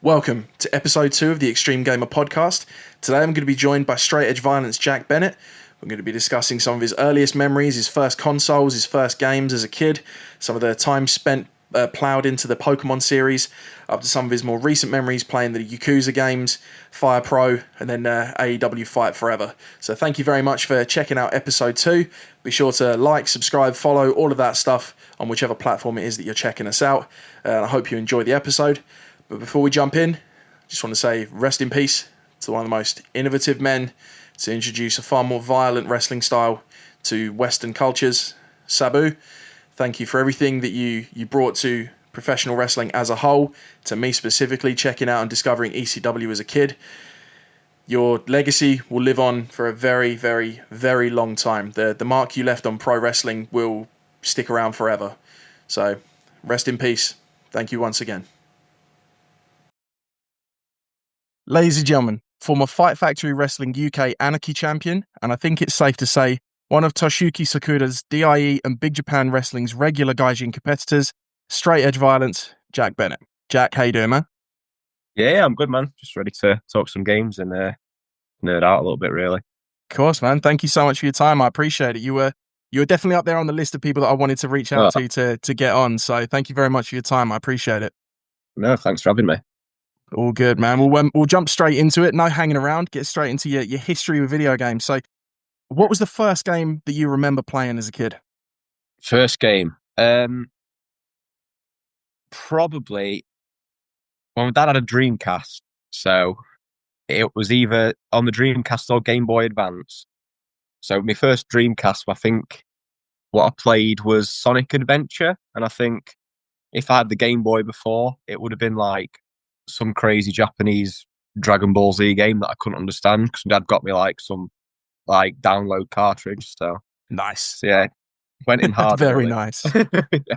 Welcome to episode 2 of the Extreme Gamer podcast. Today I'm going to be joined by Straight Edge Violence Jack Bennett. We're going to be discussing some of his earliest memories, his first consoles, his first games as a kid, some of the time spent ploughed into the Pokemon series, up to some of his more recent memories playing the Yakuza games, Fire Pro, and then AEW Fight Forever. So thank you very much for checking out episode 2. Be sure to like, subscribe, follow, all of that stuff on whichever platform it is that you're checking us out. I hope you enjoy the episode. But before we jump in, I just want to say rest in peace to one of the most innovative men to introduce a far more violent wrestling style to Western cultures, Sabu. Thank you for everything that you brought to professional wrestling as a whole, to me specifically, checking out and discovering ECW as a kid. Your legacy will live on for a very, very, very long time. The mark you left on pro wrestling will stick around forever. So, rest in peace. Thank you once again. Ladies and gentlemen, former Fight Factory Wrestling UK Anarchy champion, and I think it's safe to say one of Toshuki Sakura's DIE and Big Japan Wrestling's regular Gaijin competitors, Straight Edge Violence, Jack Bennett. Jack, how you doing, man? Yeah, I'm good, man. Just ready to talk some games and nerd out a little bit, really. Of course, man. Thank you so much for your time. I appreciate it. You were definitely up there on the list of people that I wanted to reach out to get on. So thank you very much for your time. I appreciate it. No, thanks for having me. All good, man. We'll jump straight into it. No hanging around. Get straight into your history with video games. So, what was the first game that you remember playing as a kid? First game, probably. Well, my dad had a Dreamcast, so it was either on the Dreamcast or Game Boy Advance. So my first Dreamcast, I think, what I played was Sonic Adventure, and I think if I had the Game Boy before, it would have been like some crazy Japanese Dragon Ball Z game that I couldn't understand because my dad got me like some download cartridge. So nice. So, yeah, went in hard. Very really. Nice. Yeah.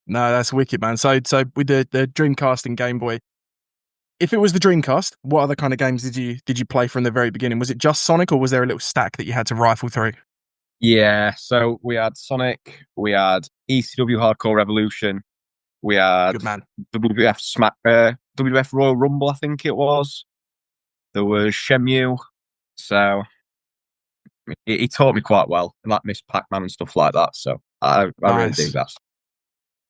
No, that's wicked, man. So with the Dreamcast and Game Boy, if it was the Dreamcast, what other kind of games did you play from the very beginning? Was it just Sonic, or was there a little stack that you had to rifle through? Yeah, so we had Sonic, we had ECW Hardcore Revolution, we had Good man. WWF Royal Rumble, I think it was. There was Shenmue, so he taught me quite well, and like Miss Pac-Man and stuff like that. So I really dig that.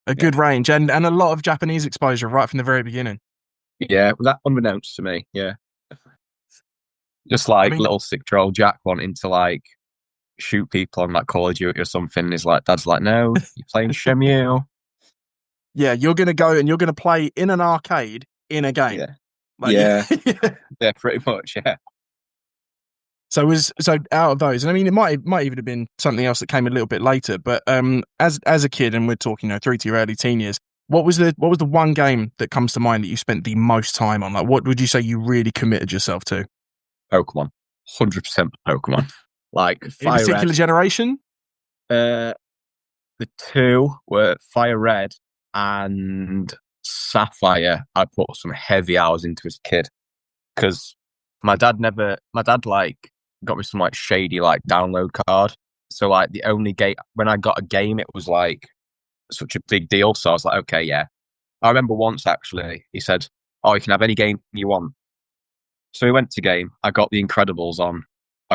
A good range and a lot of Japanese exposure right from the very beginning. Yeah, that unbeknownst to me. Yeah, just like little 6-year-old Jack wanting to like shoot people on like Call of Duty or something. Is like dad's like, no, you're playing Shenmue. Yeah, you're gonna go and you're gonna play in an arcade in a game. Yeah, yeah, pretty much. Yeah. So out of those, and I mean, it might even have been something else that came a little bit later. But as a kid, and we're talking, through to your early teen years, what was the one game that comes to mind that you spent the most time on? Like, what would you say you really committed yourself to? Pokemon, 100% Pokemon. Like Fire in a particular generation. The two were Fire Red and Sapphire. I put some heavy hours into as a kid because my dad like got me some like shady like download card. So like the only game when I got a game, it was like such a big deal. So I was like, okay, yeah. I remember once actually, he said, "Oh, you can have any game you want." So we went to game. I got The Incredibles on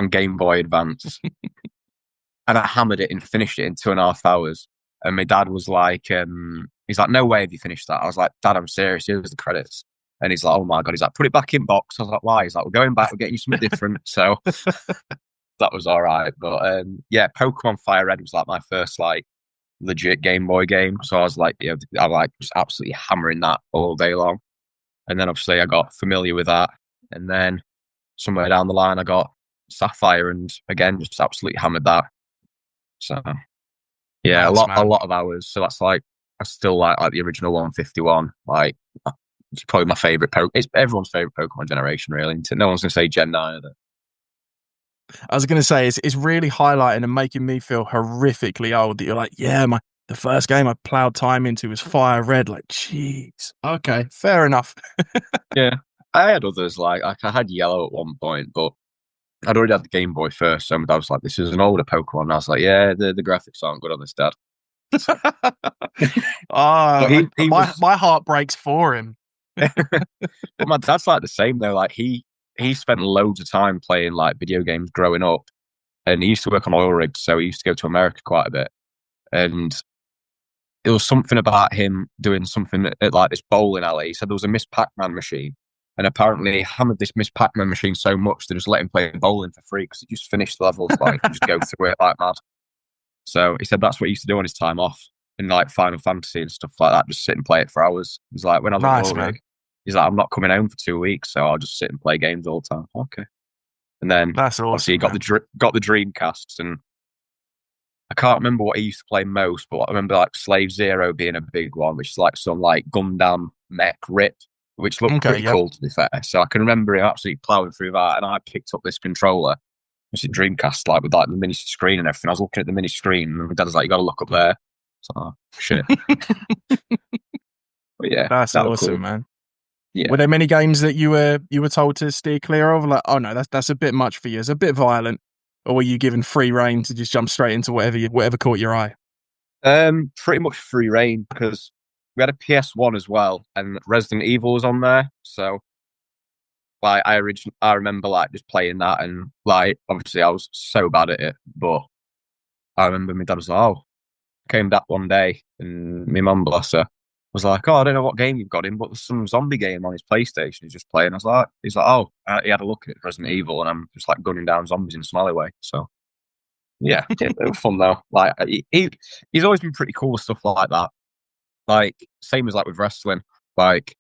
Game Boy Advance, and I hammered it and finished it in 2.5 hours. And my dad was like, he's like, "No way have you finished that." I was like, "Dad, I'm serious. Here's the credits." And he's like, "Oh my God." He's like, "Put it back in box." I was like, "Why?" He's like, "We're going back. We're getting you something different." So that was all right. But yeah, Pokemon Fire Red was like my first like legit Game Boy game. So I was like, I like just absolutely hammering that all day long. And then obviously I got familiar with that. And then somewhere down the line, I got Sapphire, and again, just absolutely hammered that. So yeah, nice, a lot of hours. So that's like I still like the original 151. Like it's probably my favorite. It's everyone's favorite Pokemon generation, really. No one's gonna say Gen 9 either. I was gonna say it's really highlighting and making me feel horrifically old that you're like, yeah, the first game I plowed time into was Fire Red. Like, jeez, okay, fair enough. Yeah, I had others like I had Yellow at one point, but I'd already had the Game Boy first, so I was like, "This is an older Pokemon." And I was like, "Yeah, the graphics aren't good on this, Dad." My heart breaks for him. But my dad's like the same though. Like he spent loads of time playing like video games growing up, and he used to work on oil rigs, so he used to go to America quite a bit. And it was something about him doing something at like this bowling alley. He said there was a Miss Pac-Man machine, and apparently he hammered this Miss Pac-Man machine so much they just let him play bowling for free because he just finished levels like and just go through it like mad. So he said that's what he used to do on his time off in like Final Fantasy and stuff like that. Just sit and play it for hours. He's like, when I was on Nice, oil man. rig, he's like, I'm not coming home for 2 weeks, so I'll just sit and play games all the time. Okay. And then That's obviously he awesome, got man. got the Dreamcasts, and I can't remember what he used to play most, but I remember like Slave Zero being a big one, which is like some like Gundam mech rip, which looked Okay, pretty yep. cool to be fair. So I can remember him absolutely plowing through that, and I picked up this controller, which is Dreamcast, like with like the mini screen and everything. I was looking at the mini screen, and my dad was like, "You got to look up there." So oh, shit, but yeah, That's that was awesome, cool. man. Were Yeah. there many games that you were told to steer clear of? Like, oh no, that's a bit much for you. It's a bit violent. Or were you given free reign to just jump straight into whatever caught your eye? Pretty much free reign because we had a PS1 as well, and Resident Evil was on there. So like I remember like just playing that, and like obviously I was so bad at it, but I remember my dad was like, "Oh," came back one day, and my mum, bless her, was like, "Oh, I don't know what game you've got him, but there's some zombie game on his PlayStation. He's just playing." I was like, "He's like, oh," he had a look at Resident Evil, and I'm just like gunning down zombies in a smiley way. So yeah, it was fun though. Like he's always been pretty cool with stuff like that. Like same as like with wrestling. Like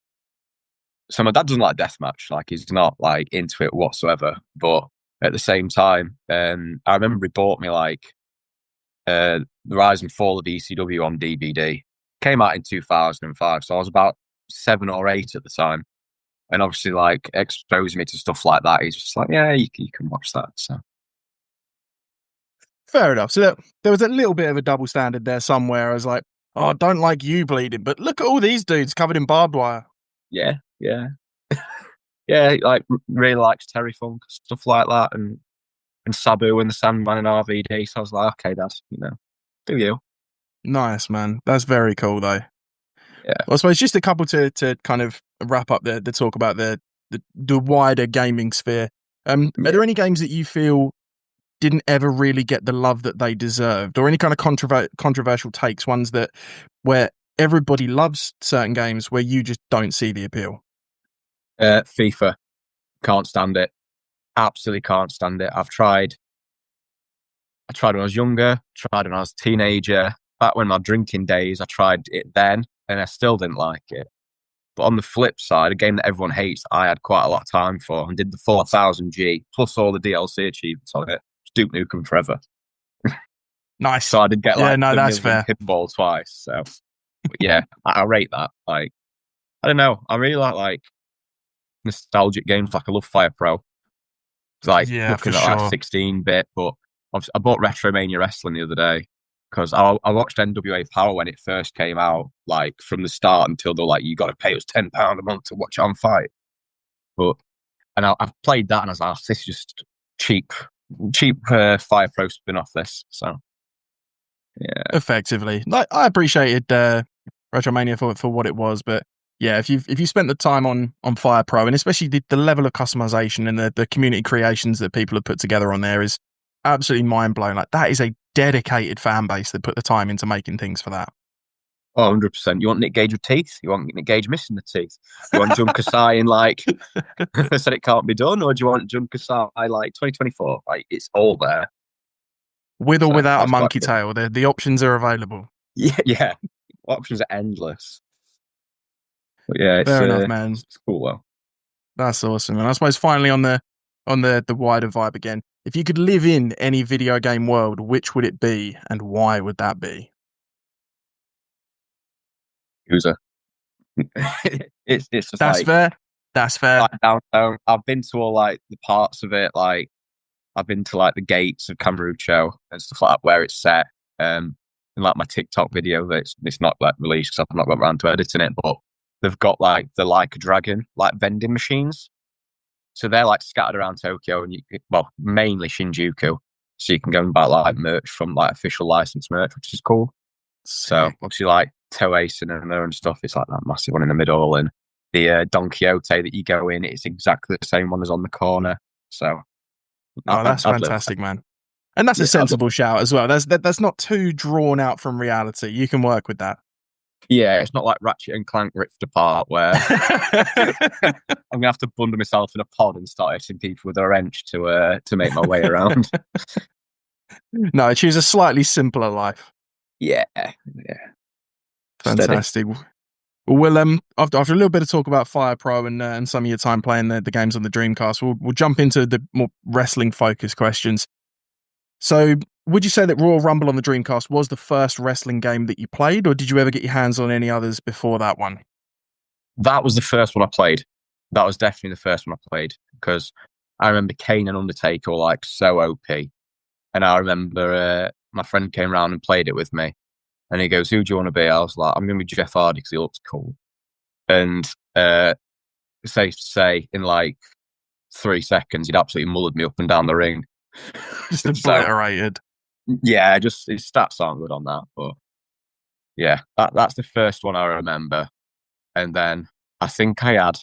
so my dad doesn't like deathmatch. Like he's not like into it whatsoever. But at the same time, I remember he bought me like the Rise and Fall of ECW on DVD. Came out in 2005, so I was about 7 or 8 at the time. And obviously, like exposing me to stuff like that, he's just like, yeah, you can watch that. So Fair enough. So there was a little bit of a double standard there somewhere. I was like, oh, I don't like you bleeding, but look at all these dudes covered in barbed wire. yeah, yeah, yeah. Like really likes Terry Funk stuff like that, and Sabu and the Sandman and RVD. So I was like, okay, Dad, do you? Nice, man. That's very cool, though. Yeah. Well, I suppose just a couple to kind of wrap up the talk about the wider gaming sphere. Are there any games that you feel didn't ever really get the love that they deserved, or any kind of controversial takes, ones that where everybody loves certain games where you just don't see the appeal? FIFA, can't stand it. Absolutely can't stand it. I tried when I was younger, tried when I was a teenager. Back when my drinking days, I tried it then, and I still didn't like it. But on the flip side, a game that everyone hates, I had quite a lot of time for and did the 4000G plus all the DLC achievements on it. Duke Nukem Forever. Nice. So I did get Yeah, like no, the that's million fair. pinball twice. So but yeah, I rate that. Like I don't know. I really like nostalgic games. Like I love Fire Pro. It's like Yeah, for looking at like sure. 16-bit, but I bought Retromania Wrestling the other day because I watched NWA Power when it first came out, like from the start until they're like, you got to pay us £10 a month to watch it on Fight. But I've played that and I was like, oh, this is just cheap Fire Pro spin off this. So yeah, Effectively, like I appreciated Retromania for what it was, but yeah, if you spent the time on Fire Pro, and especially the level of customization and the community creations that people have put together on there is absolutely mind blowing. Like that is a dedicated fan base that put the time into making things for that. oh, 100%. You want Nick Gage with teeth? You want Nick Gage missing the teeth? You want Jun Kasai in like said it can't be done, or do you want Jun Kasai like 2024? Like it's all there. With or So without a that's quite monkey cool. tail, the options are available. Yeah, yeah. Options are endless. But yeah, Fair enough, man. it's cool though. That's awesome. And I suppose finally on the wider vibe again, if you could live in any video game world, which would it be and why would that be? Yakuza. It's just That's like fair. That's fair. downtown. I've been to all like the parts of it. Like I've been to like the gates of Kamurocho and stuff like that where it's set. And like my TikTok video it's not like released because I've not got around to editing it, but they've got like the Like a Dragon like vending machines. So they're like scattered around Tokyo and well, mainly Shinjuku. So you can go and buy like merch from like official licensed merch, which is cool. So Sick. obviously like Toei Cinema and stuff, it's like that massive one in the middle, and the Don Quixote that you go in, it's exactly the same one as on the corner. So Oh, that's I'd live fantastic, man. And that's a yeah, sensible shout as well. That's not too drawn out from reality. You can work with that. yeah, it's not like Ratchet and Clank ripped apart where I'm gonna have to bundle myself in a pod and start hitting people with a wrench to make my way around. No, choose a slightly simpler life. Yeah, steady. Fantastic. Well, after a little bit of talk about Fire Pro and some of your time playing the games on the Dreamcast, we'll jump into the more wrestling focused questions. So, would you say that Royal Rumble on the Dreamcast was the first wrestling game that you played, or did you ever get your hands on any others before that one? That was the first one I played. That was definitely the first one I played because I remember Kane and Undertaker were like so OP, and I remember my friend came around and played it with me, and he goes, "Who do you want to be?" I was like, "I'm going to be Jeff Hardy because he looks cool." And safe to say, in like 3 seconds, he'd absolutely mullered me up and down the ring. Just obliterated. Yeah, just his stats aren't good on that, but yeah, that's the first one I remember. And then I think I had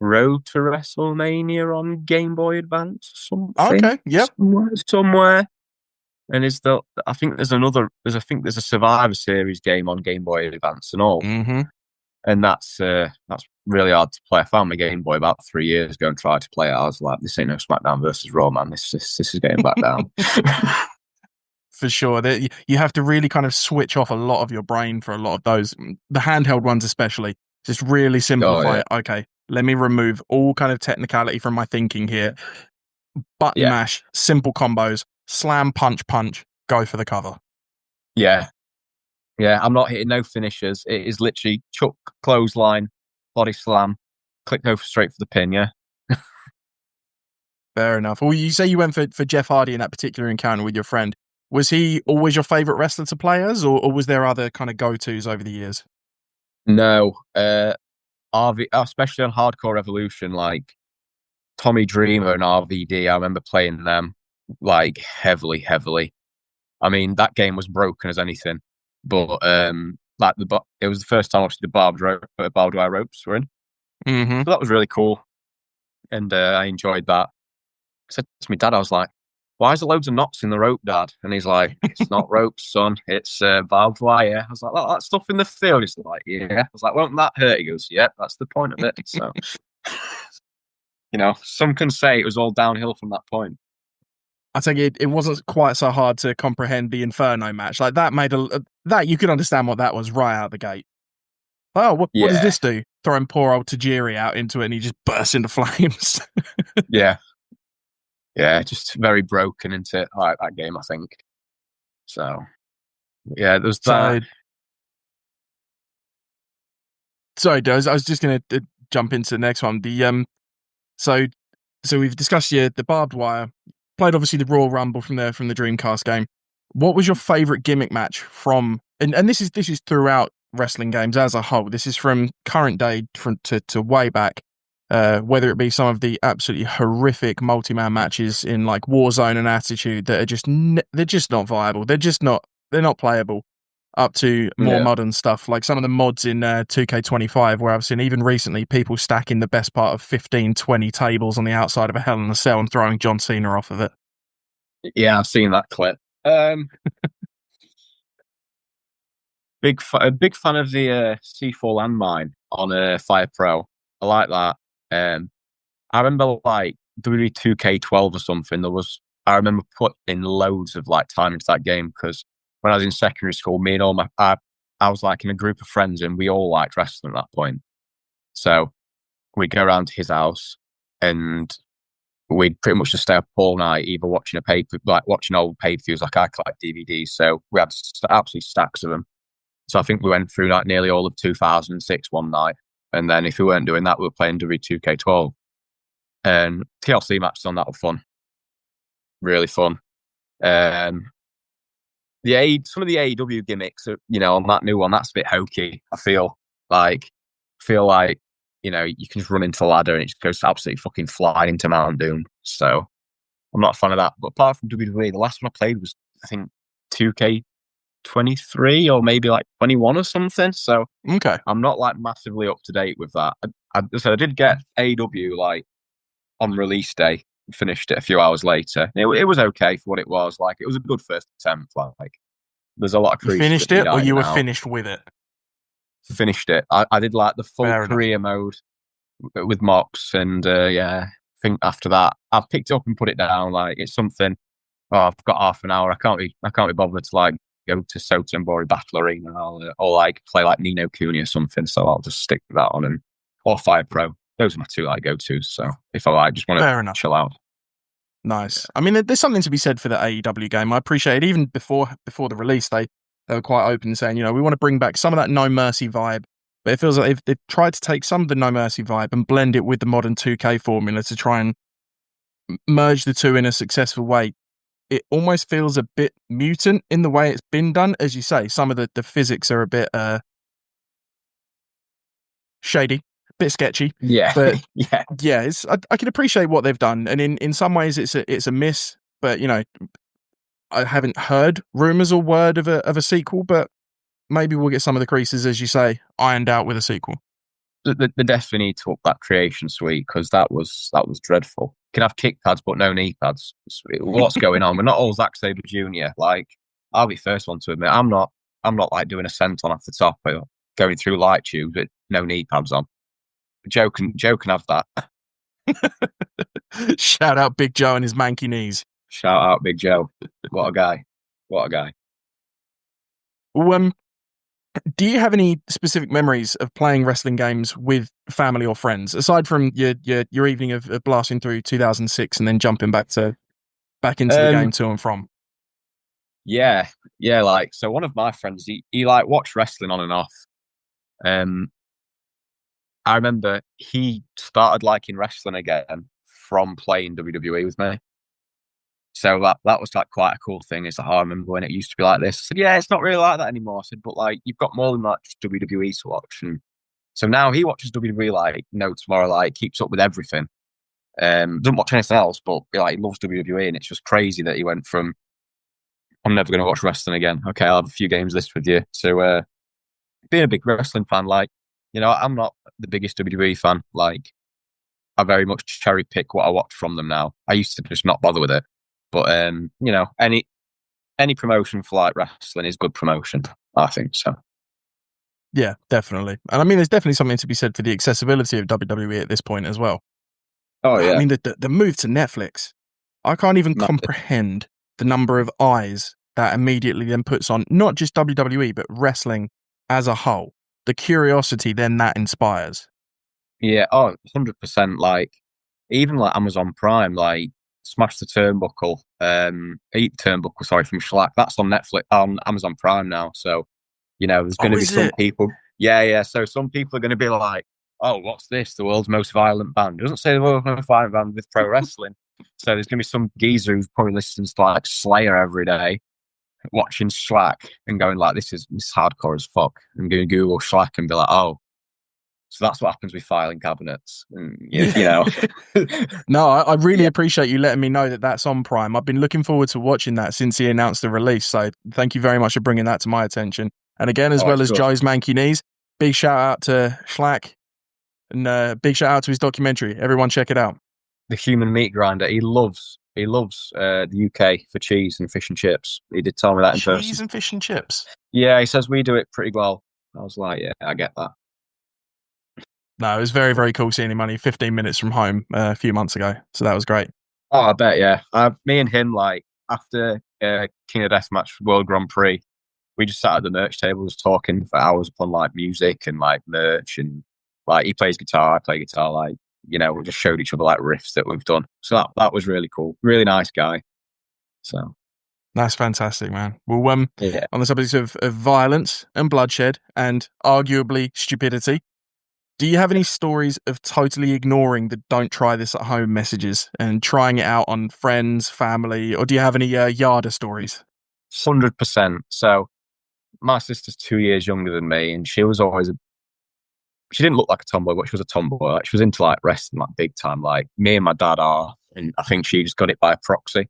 Road to WrestleMania on Game Boy Advance or something. Okay, yep. Somewhere. And I think there's a Survivor Series game on Game Boy Advance and all. Mm-hmm. And that's really hard to play. I found my Game Boy about 3 years ago and tried to play it. I was like, this ain't no SmackDown versus Raw, man. This is getting back down. For sure. You have to really kind of switch off a lot of your brain for a lot of those. The handheld ones especially. Just really simplify it. Okay, let me remove all kind of technicality from my thinking here. Button mash, simple combos, slam, punch, go for the cover. Yeah. Yeah, I'm not hitting no finishers. It is literally chuck, clothesline, body slam, click go straight for the pin, yeah. Fair enough. Well, you say you went for Jeff Hardy in that particular encounter with your friend. Was he always your favourite wrestler to play as, or was there other kind of go-tos over the years? No. RV, especially on Hardcore Revolution, like Tommy Dreamer and RVD, I remember playing them like heavily. I mean, that game was broken as anything, but it was the first time obviously the barbed wire ropes were in. Mm-hmm. So that was really cool, and I enjoyed that. I said to my dad, I was like, "Why is there loads of knots in the rope, Dad?" And he's like, "It's not ropes, son. It's barbed wire." I was like, "That stuff in the field." He's like, "Yeah." I was like, "Won't that hurt?" He goes, "Yeah, that's the point of it." So, some can say it was all downhill from that point. I think it wasn't quite so hard to comprehend the Inferno match. Like that made that you could understand what that was right out the gate. Oh, what does this do? Throwing poor old Tajiri out into it and he just bursts into flames. Yeah, just very broken into like that game, I think. So, yeah, there's that. Sorry, I was just going to jump into the next one. So we've discussed the barbed wire. Played obviously the Royal Rumble from the Dreamcast game. What was your favourite gimmick match from? And this is throughout wrestling games as a whole. This is from current day to way back. Whether it be some of the absolutely horrific multi-man matches in like Warzone and Attitude that are they're just not viable. They're not playable. Up to more modern stuff, like some of the mods in 2K25, where I've seen even recently people stacking the best part of 15, 20 tables on the outside of a Hell in a Cell and throwing John Cena off of it. Yeah, I've seen that clip. Big fan of the C4 landmine on Fire Pro. I like that. I remember like W2K12 or something. I remember putting loads of like time into that game because when I was in secondary school, me and I was like in a group of friends and we all liked wrestling at that point. So we'd go around to his house and we'd pretty much just stay up all night, either watching watching old pay-per-views, like I collect DVDs. So we had absolutely stacks of them. So I think we went through like nearly all of 2006 one night. And then if we weren't doing that, we were playing W2K12. And TLC matches on that were fun. Really fun. Some of the AEW gimmicks, on that new one, that's a bit hokey. I feel like, you can just run into the ladder and it just goes absolutely fucking flying into Mount Doom. So I'm not a fan of that. But apart from WWE, the last one I played was, I think, 2K 23 or maybe like 21 or something. So Okay. I'm not like massively up to date with that. So I did get AW like on release day, finished it a few hours later. It was okay for what it was. Like it was a good first attempt. Like there's a lot of You creases that finished need it, or you ironing were out. finished with it? Finished it. I did like the full Fair enough. career mode with mocks, and yeah, I think after that I've picked it up and put it down. Like it's something. Oh, I've got half an hour. I can't be bothered to like go to Sotenbori Battle Arena or like play like Nino Kuni or something. So I'll just stick with that on and or Fire Pro. Those are my two like go tos. So if I like just want to Fair enough. chill out. Nice. I mean, there's something to be said for the AEW game. I appreciate it. Even before the release, they were quite open, saying, we want to bring back some of that No Mercy vibe. But it feels like they've tried to take some of the No Mercy vibe and blend it with the modern 2K formula to try and merge the two in a successful way. It almost feels a bit mutant in the way it's been done. As you say, some of the physics are a bit shady, a bit sketchy. Yeah, But yeah, yeah, I can appreciate what they've done, and in some ways it's a miss. But I haven't heard rumors or word of a sequel, but maybe we'll get some of the creases, as you say, ironed out with a sequel. they definitely need to up that creation suite because that was dreadful. You can have kick pads but no knee pads. What's going on? We're not all Zack Sabre Jr. Like I'll be first one to admit I'm not like doing a senton off the top or going through light tubes with no knee pads on. Joe can have that. Shout out Big Joe and his manky knees. Shout out Big Joe. What a guy. What a guy. Well, do you have any specific memories of playing wrestling games with family or friends, aside from your evening of blasting through 2006 and then jumping back into the game to and from? Yeah, yeah. Like, so one of my friends, he like watched wrestling on and off. Um, I remember he started liking wrestling again from playing WWE with me. So that was like quite a cool thing. It's like, oh, I remember when it used to be like this. I said, yeah, it's not really like that anymore. I said, but like you've got more than like just WWE to watch. And so now he watches WWE like no tomorrow, like keeps up with everything. Doesn't watch anything else, but like he loves WWE, and it's just crazy that he went from I'm never going to watch wrestling again. Okay, I'll have a few games this with you. So being a big wrestling fan, like I'm not the biggest WWE fan. Like I very much cherry pick what I watch from them now. I used to just not bother with it, but any promotion for like wrestling is good promotion. I think so. Yeah, definitely. And I mean, there's definitely something to be said for the accessibility of WWE at this point as well. Oh I yeah, mean, the move to Netflix, I can't even massive. comprehend the number of eyes that immediately then puts on not just WWE, but wrestling as a whole. The curiosity then that inspires. Yeah, 100%. Like even like Amazon Prime, like Smash the Turnbuckle, Eat the Turnbuckle, sorry, from Schlack. That's on Netflix, on Amazon Prime now. So there's going Oh, to be is some it? people. Yeah, yeah. So some people are going to be like, "Oh, what's this? The world's most violent band." It doesn't say the world's most violent band with pro wrestling. So there's going to be some geezer who probably listens to like Slayer every day, watching Schlack and going like, "This is hardcore as fuck." And going to Google Schlack and be like, "Oh, so that's what happens with filing cabinets." And, Yeah. No, I really Yeah. appreciate you letting me know that that's on Prime. I've been looking forward to watching that since he announced the release. So thank you very much for bringing that to my attention. And again, as Oh, well it's as good. Joe's manky knees, big shout out to Schlack and big shout out to his documentary. Everyone check it out. The human meat grinder. He loves the UK for cheese and fish and chips. He did tell me that in Cheese person. and fish and chips. Yeah, he says we do it pretty well. I was like, yeah, I get that. No, it was very, very cool seeing him only 15 minutes from home a few months ago. So that was great. Oh, I bet, yeah. Me and him, like, after King of Deathmatch World Grand Prix, we just sat at the merch tables talking for hours upon, like, music and, like, merch. And, like, he plays guitar, I play guitar. Like, we just showed each other, like, riffs that we've done. So that was really cool. Really nice guy. So, That's fantastic, man. Well, yeah. on the subject of violence and bloodshed and arguably stupidity, do you have any stories of totally ignoring the "don't try this at home" messages and trying it out on friends, family, or do you have any Yarder stories? 100%. So, my sister's 2 years younger than me, and she was always she didn't look like a tomboy, but she was a tomboy. Like, she was into like wrestling, like big time. Like me and my dad are, and I think she just got it by proxy.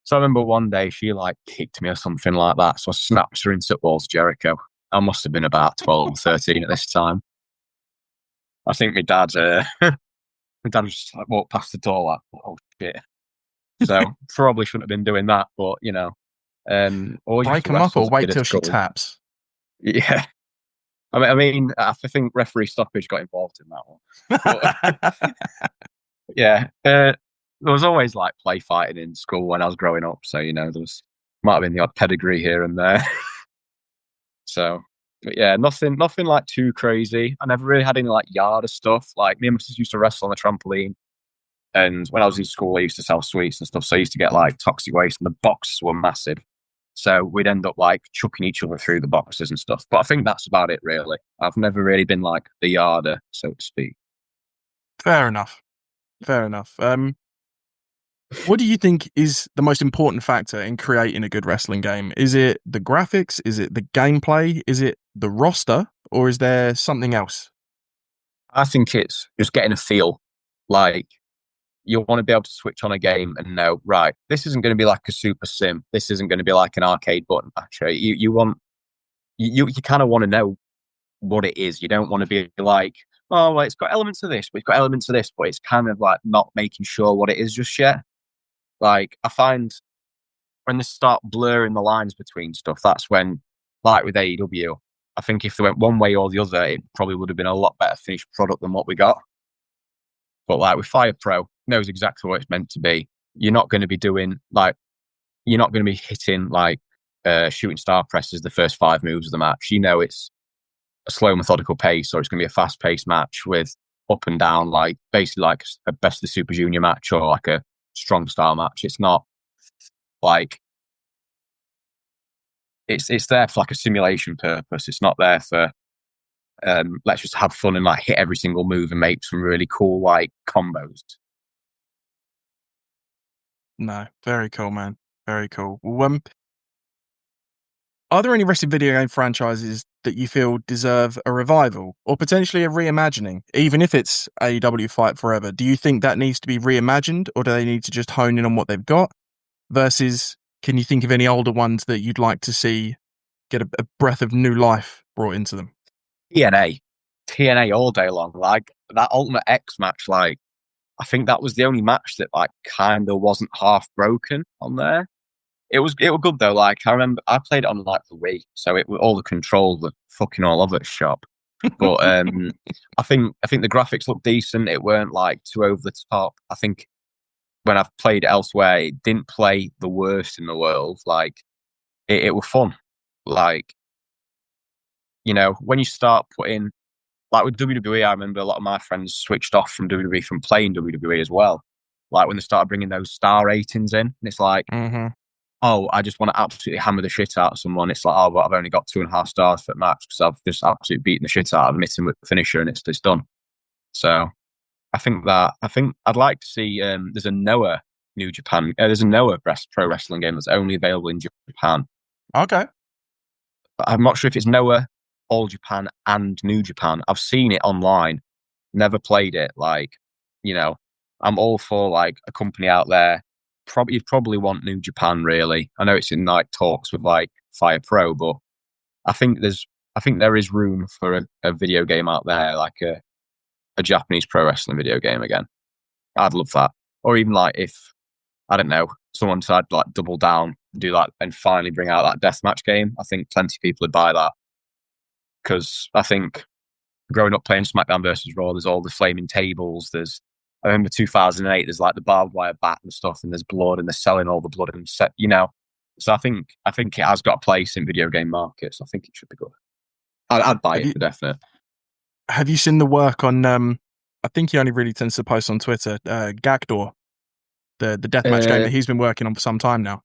So I remember one day she like kicked me or something like that. So I snapped her into Walls Jericho. I must have been about 12 or 13 at this time. I think my dad was just like walked past the door like, oh shit. So probably shouldn't have been doing that, but or you have Break to them up wrestle or as a wait kid at till she school. taps. Yeah. I think referee stoppage got involved in that one. But yeah, there was always like play fighting in school when I was growing up. So, there might have been the odd pedigree here and there. So, but yeah, nothing like too crazy. I never really had any like yard stuff. Like me and my sisters used to wrestle on the trampoline. And when I was in school, I used to sell sweets and stuff. So I used to get like toxic waste, and the boxes were massive. So we'd end up like chucking each other through the boxes and stuff. But I think that's about it, really. I've never really been like the yarder, so to speak. Fair enough. Fair enough. What do you think is the most important factor in creating a good wrestling game? Is it the graphics? Is it the gameplay? Is it the roster? Or is there something else? I think it's just getting a feel. Like, you want to be able to switch on a game and know, right, this isn't going to be like a super sim. This isn't going to be like an arcade button match. Right? You kind of want to know what it is. You don't want to be like, oh, well, it's got elements of this, but it's got elements of this, but it's kind of like not making sure what it is just yet. Like, I find when they start blurring the lines between stuff, that's when, like with AEW, I think if they went one way or the other, it probably would have been a lot better finished product than what we got. But like with Fire Pro, knows exactly what it's meant to be. You're not going to be doing like, you're not going to be hitting like shooting star presses the first 5 moves of the match. It's a slow, methodical pace, or it's going to be a fast paced match with up and down, like basically like a best of the Super Junior match or like a strong style match. It's not like it's there for like a simulation purpose. It's not there for let's just have fun and like hit every single move and make some really cool like combos. No, very cool, man. Very cool. Well, are there any wrestling video game franchises that you feel deserve a revival or potentially a reimagining, even if it's AEW Fight Forever? Do you think that needs to be reimagined, or do they need to just hone in on what they've got? Versus, can you think of any older ones that you'd like to see get a breath of new life brought into them? TNA all day long. Like that Ultimate X match, like I think that was the only match that like kind of wasn't half broken on there. It was good though. Like I remember I played it on like the Wii, so all the controls were fucking all over the shop. But I think the graphics looked decent. It weren't like too over the top. I think when I've played it elsewhere, it didn't play the worst in the world. Like it was fun. Like when you start putting like with WWE, I remember a lot of my friends switched off from WWE from playing WWE as well. Like when they started bringing those star ratings in, and it's like, oh, I just want to absolutely hammer the shit out of someone. It's like, oh, but I've only got 2.5 stars for the match because I've just absolutely beaten the shit out of them, hitting with the finisher, and it's done. So I think I'd like to see. There's a Noah New Japan. There's a Noah pro wrestling game that's only available in Japan. Okay. But I'm not sure if it's Noah, All Japan, and New Japan. I've seen it online, never played it. Like, I'm all for like a company out there. You'd probably want New Japan, really. I know it's in like talks with like Fire Pro, but I think there is room for a video game out there, like a Japanese pro wrestling video game again. I'd love that. Or even like if I don't know, someone decided to like double down, do that, and finally bring out that deathmatch game. I think plenty of people would buy that because I think growing up playing SmackDown versus Raw, there's all the flaming tables. I remember 2008. There's like the barbed wire bat and stuff, and there's blood, and they're selling all the blood and set. So I think it has got a place in video game markets. I think it should be good. I'd buy it for definite. Have you seen the work on? I think he only really tends to post on Twitter. Gagdor, the deathmatch game that he's been working on for some time now.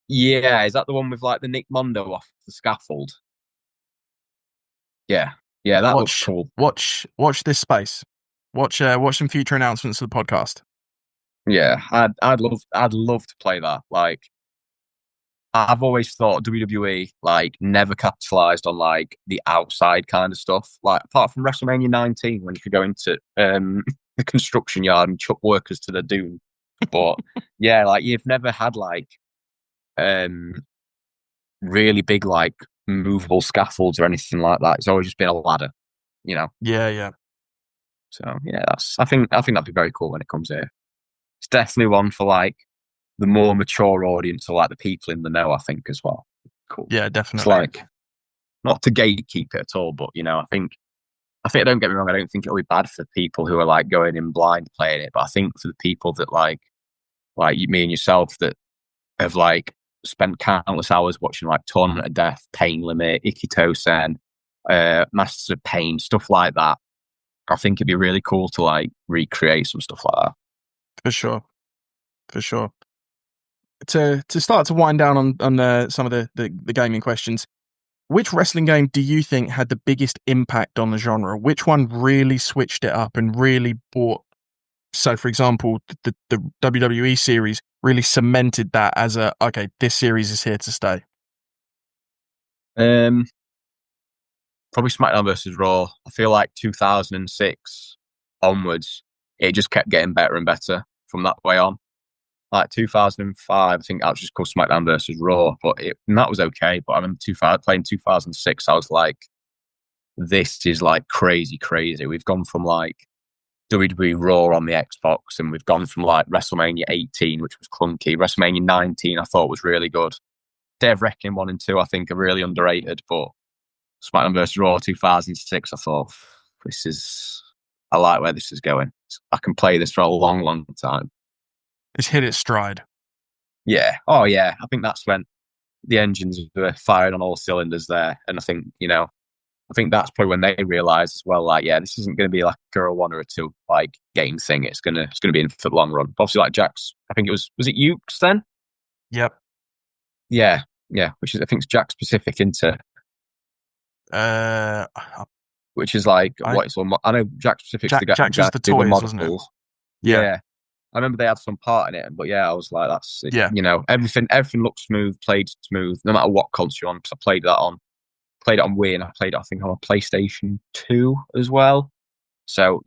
Yeah, is that the one with like the Nick Mondo off the scaffold? Yeah, that looks cool. Watch this space. Watch some future announcements of the podcast. Yeah, I'd love to play that. Like, I've always thought WWE like never capitalized on like the outside kind of stuff. Like apart from WrestleMania 19, when you could go into the construction yard and chuck workers to the doom. But yeah, like you've never had like really big like movable scaffolds or anything like that. It's always just been a ladder, you know. Yeah. So yeah, I think that'd be very cool when it comes here. It's definitely one for like the more mature audience or like the people in the know, I think, as well. Cool. Yeah, It's definitely. like not to gatekeep it at all, but you know, I think don't get me wrong, I don't think it'll be bad for people who are like going in blind playing it, but I think for the people that like me and yourself that have like spent countless hours watching like Tournament of Death, Pain Limit, Ikitosen, Masters of Pain, stuff like that. I think it'd be really cool to like recreate some stuff like that. For sure. To start to wind down on some of the gaming questions, which wrestling game do you think had the biggest impact on the genre? Which one really switched it up and really brought? So, for example, the WWE series really cemented that as this series is here to stay. Probably SmackDown versus Raw. I feel like 2006 onwards, it just kept getting better and better from that way on. Like 2005, I think that was just called SmackDown versus Raw, and that was okay. But I remember playing 2006, I was like, this is like crazy. We've gone from like WWE Raw on the Xbox, and we've gone from like WrestleMania 18, which was clunky. WrestleMania 19, I thought was really good. Day of Reckoning 1 and 2, I think, are really underrated, but SmackDown vs. Raw 2006, I thought, I like where this is going. I can play this for a long time. It's hit its stride. Yeah. Oh, yeah. I think that's when the engines were firing on all cylinders there. And I think, I think that's probably when they realised as well, like, yeah, this isn't going to be like a 1 or a 2 like game thing. It's gonna be in for the long run. Obviously, like Jack's, I think was it Ukes then? Yep. Yeah, which is I think it's Jack specific into. Which is like what it's all. I know Jack specific's the guy. Jack just the toys, wasn't it? Yeah. I remember they had some part in it, but yeah, I was like, that's it. Yeah. Everything looked smooth, played smooth, no matter what console you're on. Because I played it on Wii, and I played it, I think, on a PlayStation 2 as well. So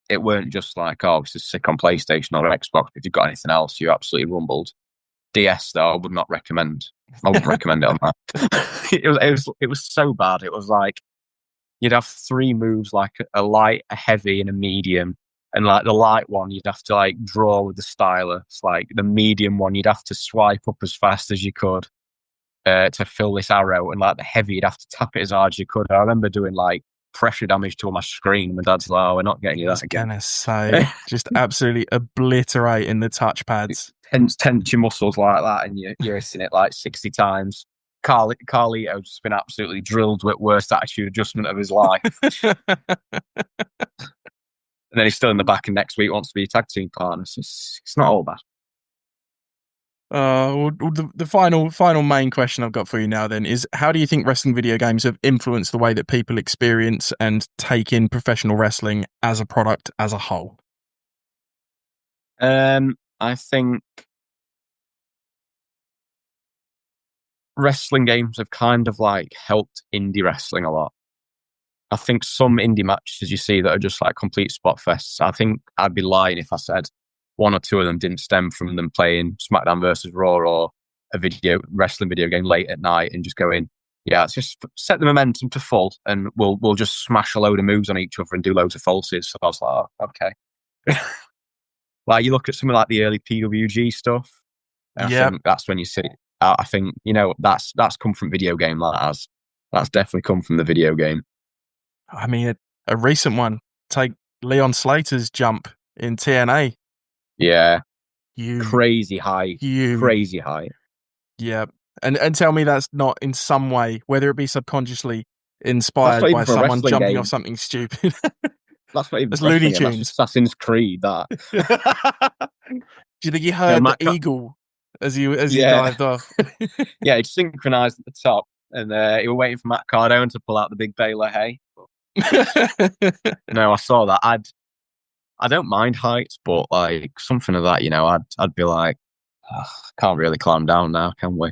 it weren't just like, oh, this is sick on PlayStation or Xbox. If you've got anything else, you absolutely rumbled. DS though, I would not recommend. I wouldn't recommend it on that. It was so bad. It was like you'd have 3 moves, like a light, a heavy, and a medium. And like the light one, you'd have to like draw with the stylus. Like the medium one, you'd have to swipe up as fast as you could to fill this arrow. And like the heavy, you'd have to tap it as hard as you could. I remember doing like pressure damage to all my screen. My dad's like, "Oh, we're not getting you that again." Gonna say, just absolutely obliterating the touchpads. Tense your muscles like that, and you're hitting it like 60 times. Carlito's just been absolutely drilled with worst attitude adjustment of his life. And then he's still in the back, and next week wants to be a tag team partner. So it's not all bad. The final main question I've got for you now then is, how do you think wrestling video games have influenced the way that people experience and take in professional wrestling as a product as a whole? I think wrestling games have kind of like helped indie wrestling a lot. I think some indie matches you see that are just like complete spot fests. I think I'd be lying if I said 1 or 2 of them didn't stem from them playing SmackDown versus Raw or a wrestling video game late at night and just going, yeah, let's just set the momentum to full and we'll just smash a load of moves on each other and do loads of falses. So I was like, oh, okay. Like you look at something like the early PWG stuff, and I think that's when you see. I think that's come from video game. That's definitely come from the video game. I mean, a recent one, take Leon Slater's jump in TNA. Yeah. Crazy high. Crazy high. Yeah. And tell me that's not in some way, whether it be subconsciously inspired by someone jumping off something stupid. That's not even that's Looney Tunes. That's Assassin's Creed, that. Do you think he heard the eagle as he dived off? Yeah, he synchronized at the top, and he was waiting for Matt Cardone to pull out the big Baylor hay. No, I saw that. I don't mind heights, but like something of that, I'd be like, can't really climb down now, can we?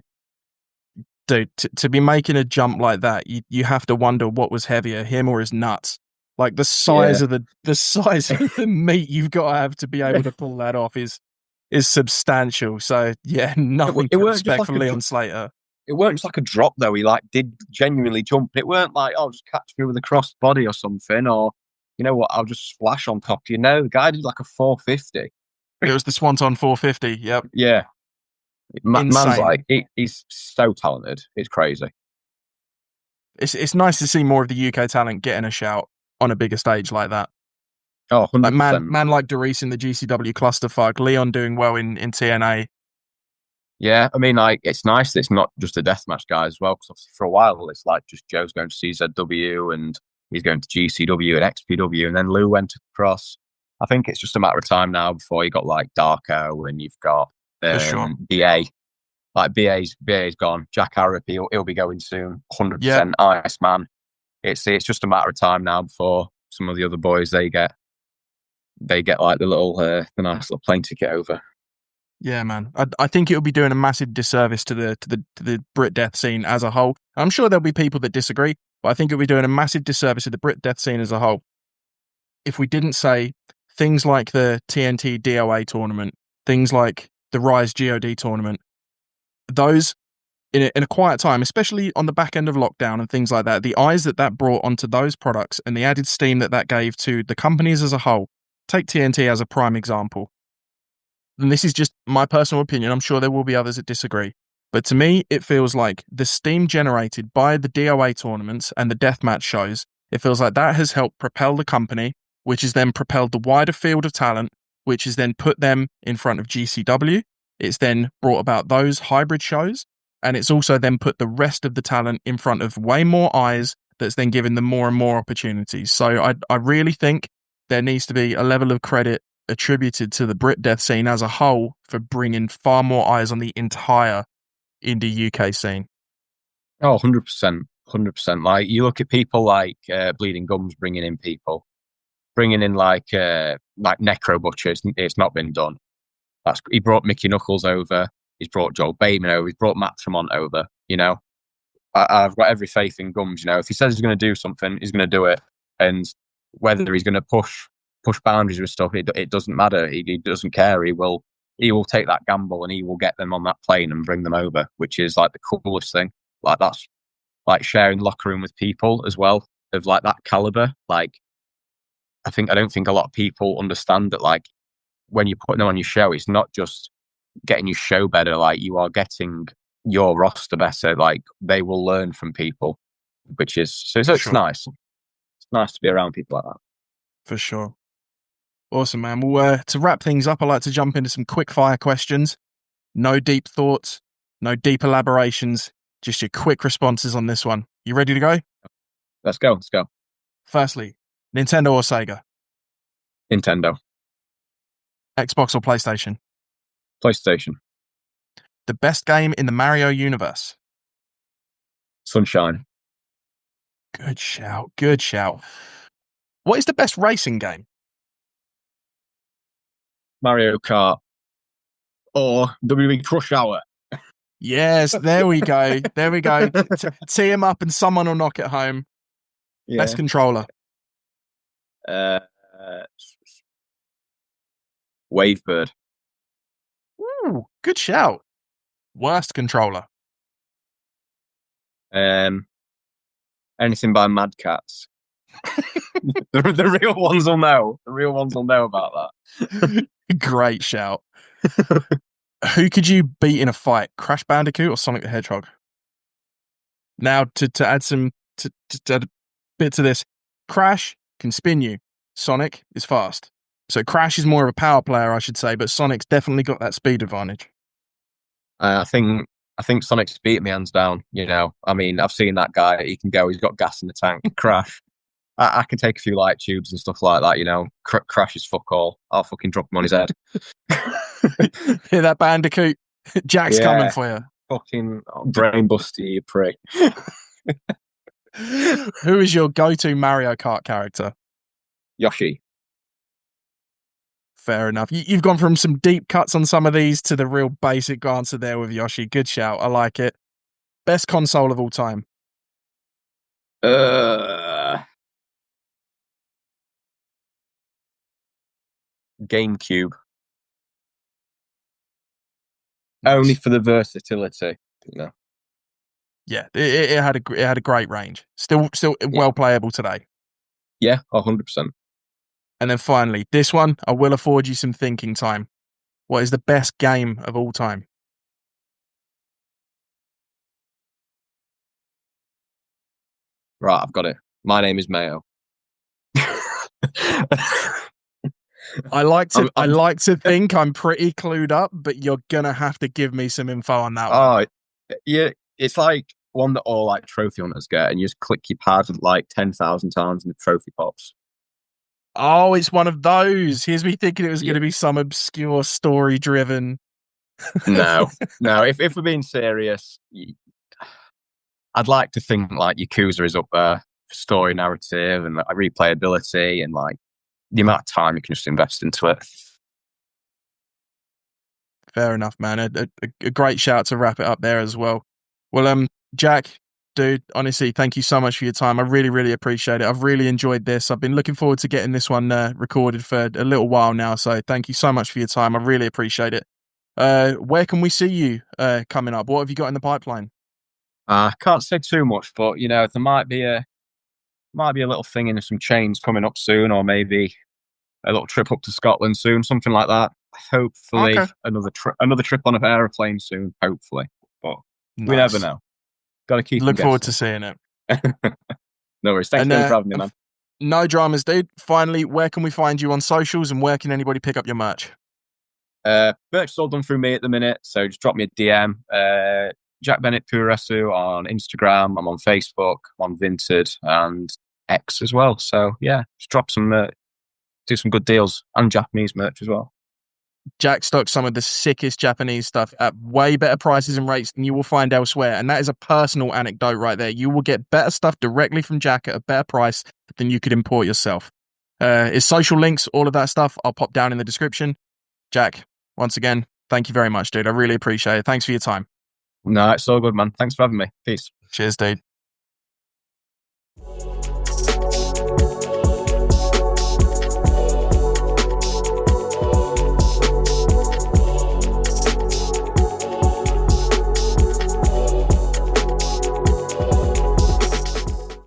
Dude, to be making a jump like that, you have to wonder what was heavier, him or his nuts. Like the size of the meat you've got to have to be able to pull that off is is substantial. So yeah, nothing It but weren't just respect like for Leon Slater. it weren't just like a drop though. He like did genuinely jump. It weren't like, oh, just catch me with a crossed body or something, or you know what, I'll just splash on top. You know, the guy did like a 450. It was the Swanton 450. Yep, Yeah, man's insane. like he's so talented. It's crazy. It's nice to see more of the UK talent getting a shout on a bigger stage like that. Oh, Like 100%. man like Doris in the GCW clusterfuck, Leon doing well in TNA. Yeah, I mean, like it's nice that it's not just a deathmatch guy as well. Because for a while, it's like just Joe's going to CZW and he's going to GCW and XPW, and then Lou went across. I think it's just a matter of time now before you got like Darko and you've got For sure. BA. Like BA's gone. Jack Harrop, he'll be going soon. Yep. 100% Iceman. It's just a matter of time now before some of the other boys they get like the nice little plane ticket over. Yeah, man. I think it would be doing a massive disservice to the Brit death scene as a whole. I'm sure there'll be people that disagree, but I think it would be doing a massive disservice to the Brit death scene as a whole if we didn't say things like the TNT DOA tournament, things like the Rise GOD tournament, those in a quiet time, especially on the back end of lockdown and things like that, the eyes that brought onto those products and the added steam that gave to the companies as a whole. Take TNT as a prime example. And this is just my personal opinion. I'm sure there will be others that disagree. But to me, it feels like the steam generated by the DOA tournaments and the deathmatch shows, it feels like that has helped propel the company, which has then propelled the wider field of talent, which has then put them in front of GCW. It's then brought about those hybrid shows. And it's also then put the rest of the talent in front of way more eyes that's then given them more and more opportunities. So I really think there needs to be a level of credit attributed to the Brit death scene as a whole for bringing far more eyes on the entire indie UK scene. Oh, 100%. 100%. Like, you look at people like Bleeding Gums bringing in like Necro Butcher. It's not been done. He brought Mickey Knuckles over. He's brought Joel Bateman over. He's brought Matt Tremont over. You know, I've got every faith in Gums. You know, if he says he's going to do something, he's going to do it. And whether he's going to push boundaries with stuff, it doesn't matter. He doesn't care. He will take that gamble and he will get them on that plane and bring them over, which is like the coolest thing. Like, that's like sharing the locker room with people as well of like that caliber. Like, I don't think a lot of people understand that, like, when you're putting them on your show, it's not just getting your show better. Like, you are getting your roster better. Like, they will learn from people, which is so For it's sure. nice. It's nice to be around people like that. For sure. Awesome, man. Well, to wrap things up, I'd like to jump into some quick fire questions. No deep thoughts, no deep elaborations, just your quick responses on this one. You ready to go? Let's go. Let's go. Firstly, Nintendo or Sega? Nintendo, Xbox or PlayStation? PlayStation, The best game in the Mario universe? Sunshine, Good shout. Good shout. What is the best racing game? Mario Kart, or WWE Crush Hour. Yes, there we go. There we go. Tee him up and someone will knock it home. Best Yeah. controller? Uh, Wavebird. Ooh, good shout. Worst controller? Anything by Mad Cats. The real ones will know. The real ones will know about Great shout. that. Who could you beat in a fight? Crash Bandicoot or Sonic the Hedgehog? Now, to add to add a bit to this, Crash can spin you. Sonic is fast. So Crash is more of a power player, I should say, but Sonic's definitely got that speed advantage. I think Sonic's beat me hands down. You know, I mean, I've seen that guy. He can go. He's got gas in the tank. Crash. I can take a few light tubes and stuff like that. You know, Crash is fuck all. I'll fucking drop him on his head. Hear that, Bandicoot? Jack's coming for you. Fucking brain buster, you prick. Who is your go-to Mario Kart character? Yoshi. Fair enough. You've gone from some deep cuts on some of these to the real basic answer there with Yoshi. Good shout. I like it. Best console of all time? GameCube. Only Nice. for the versatility, Yeah, it had a great range. Still Yeah, well playable today. yeah, 100%. And then finally, this one I will afford you some thinking time. What is the best game of all time? Right, I've got it. My name is Mayo. I I'm like to think I'm pretty clued up, but you're gonna have to give me some info on that one. oh yeah, it's like one that all like trophy hunters get, and you just click your pad like 10,000 times, and the trophy pops. Oh, it's one of those. Here's me thinking it was Yeah. gonna be some obscure story driven. No, no. If we're being serious, I'd like to think like Yakuza is up there for story narrative and like, replayability and like the amount of time you can just invest into it. Fair enough, man. A great shout to wrap it up there as well. Well, Jack, dude, honestly, thank you so much for your time. I really, really appreciate it. I've really enjoyed this. I've been looking forward to getting this one recorded for a little while now. So thank you so much for your time. I really appreciate it. Where can we see you coming up? What have you got in the pipeline? I can't say too much, but there might be a little thing in some chains coming up soon, or maybe a little trip up to Scotland soon, something like that. Hopefully, Okay. another trip on an aeroplane soon. Hopefully, but we never Nice. know. Got to keep them Look forward to guessing. seeing it. No worries. Thanks And again for having me, man. no dramas, dude. Finally, where can we find you on socials and where can anybody pick up your merch? Merch is all done through me at the minute, so just drop me a DM. Jack Bennett Puresu on Instagram. I'm on Facebook. I'm on Vinted and X as well. So yeah, just drop some, do some good deals and Japanese merch as well. Jack stocks some of the sickest Japanese stuff at way better prices and rates than you will find elsewhere. And that is a personal anecdote right there. You will get better stuff directly from Jack at a better price than you could import yourself. His social links, all of that stuff, I'll pop down in the description. Jack, once again, thank you very much, dude. I really appreciate it. Thanks for your time. No, it's all good, man. Thanks for having me. Peace. Cheers, dude.